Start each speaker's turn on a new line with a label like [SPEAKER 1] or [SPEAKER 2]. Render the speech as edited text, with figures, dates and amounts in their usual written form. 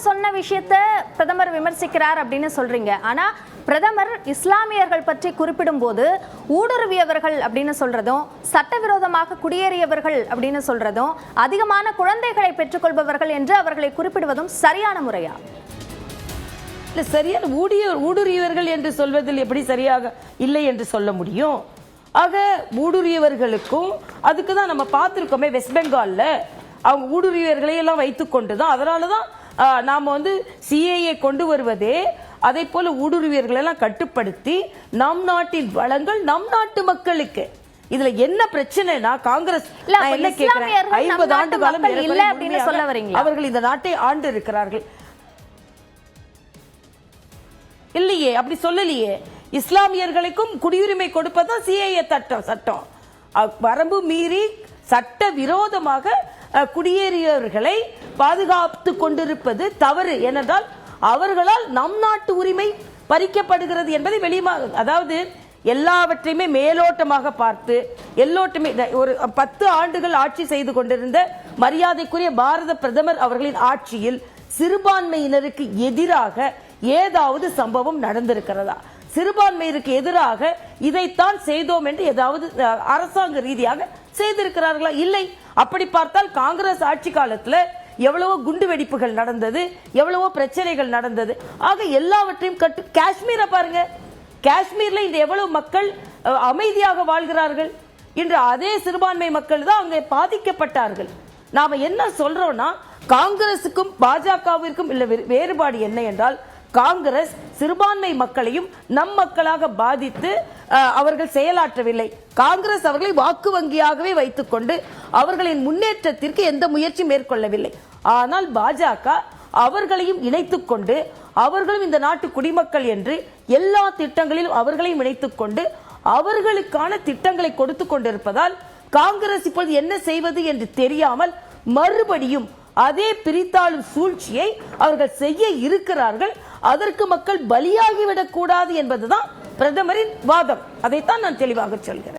[SPEAKER 1] சொன்ன விஷயத்த பிரதமர் விமர்சிக்கிறார் அப்படின்னு சொல்றீங்க. ஆனா பிரதமர் இஸ்லாமியர்கள் பற்றி குறிப்பிடும் போது ஊடுருவியவர்கள் அப்படின்னு சொல்றதும், சட்டவிரோதமாக குடியேறியவர்கள் அப்படின்னு சொல்றதும், அதிகமான குழந்தைகளை பெற்றுக்கொள்பவர்கள் என்று அவர்களை குறிப்பிடுவதும் சரியான முறையா?
[SPEAKER 2] இல்ல, சரியான ஊடுருவியவர்கள் என்று சொல்வதில் எப்படி சரியாக இல்லை என்று சொல்ல முடியும்? ஆக ஊடுருவியவர்களுக்கும் அதுக்கு தான் நம்ம பார்த்துருக்கோமே, வெஸ்ட் பெங்கால்ல அவங்க ஊடுருவியவர்களை எல்லாம் வைத்துக் கொண்டுதான், அதனாலதான் நாம சிஏஏ கொண்டு வருவதே அதை போல ஊடுருவியர்கள் எல்லாம் கட்டுப்படுத்தி நம் நாட்டின் வளங்கள் நம் நாட்டு மக்களுக்கு. இதுல என்ன பிரச்சனைனா, காங்கிரஸ் என்ன கேட்கிறேன், 50 ஆண்டு காலம் அவர்கள் இந்த நாட்டை ஆண்டு இருக்கிறார்கள் இல்லையே, அப்படி சொல்லலையே. இஸ்லாமியர்களுக்கும் குடியுரிமை கொடுப்பதுதான் சிஏஏ சட்டம். வரம்பு மீறி சட்ட விரோதமாக குடியேறியவர்களை பாதுகாத்து கொண்டிருப்பது தவறு. ஏனென்றால் அவர்களால் நம் நாட்டு உரிமை பறிக்கப்படுகிறது என்பதை வெளியாக, அதாவது எல்லாவற்றையுமே மேலோட்டமாக பார்த்து ஒரு 10 ஆண்டுகள் ஆட்சி செய்து கொண்டிருந்த மரியாதைக்குரிய பாரத பிரதமர் அவர்களின் ஆட்சியில் சிறுபான்மையினருக்கு எதிராக ஏதாவது சம்பவம் நடந்திருக்கிறதா? சிறுபான்மையினருக்கு எதிராக இதைத்தான் செய்தோம் என்று ஏதாவது அரசாங்க ரீதியாக செய்திருக்கிறார்களா? இல்லை. அப்படி பார்த்தால் காங்கிரஸ் ஆட்சி காலத்துல எவ்வளவோ குண்டு வெடிப்புகள் நடந்தது, எவ்வளவோ பிரச்சனைகள் நடந்தது. ஆக எல்லாவற்றையும் காஷ்மீரை பாருங்க, காஷ்மீர்ல இந்த எவ்வளவு மக்கள் அமைதியாக வாழ்கிறார்கள். இன்று அதே சிறுபான்மை மக்கள் தான் அங்கே பாதிக்கப்பட்டார்கள். நாம என்ன சொல்றோம்னா, காங்கிரசுக்கும் பாஜகவிற்கும் இல்ல வேறுபாடு என்ன என்றால், காங்கிரஸ் சிறுபான்மை மக்களையும் நம் மக்களாக பாதித்து அவர்கள் செயலாற்றவில்லை. காங்கிரஸ் அவர்களை வாக்கு வங்கியாகவே வைத்துக் கொண்டு அவர்களின் முன்னேற்றத்திற்கு எந்த முயற்சி மேற்கொள்ளவில்லை. ஆனால் பாஜக அவர்களையும் இணைத்துக் கொண்டு, அவர்களும் இந்த நாட்டு குடிமக்கள் என்று எல்லா திட்டங்களிலும் அவர்களையும் இணைத்துக் கொண்டு அவர்களுக்கான திட்டங்களை கொடுத்து கொண்டிருப்பதால் காங்கிரஸ் இப்பொழுது என்ன செய்வது என்று தெரியாமல் மறுபடியும் அதே பிரித்தாளும் சூழ்ச்சியை அவர்கள் செய்ய இருக்கிறார்கள். அதற்கு மக்கள் பலியாகிவிடக் கூடாது என்பதுதான் பிரதமரின் வாதம். அதைத்தான் நான் தெளிவாக சொல்கிறேன்.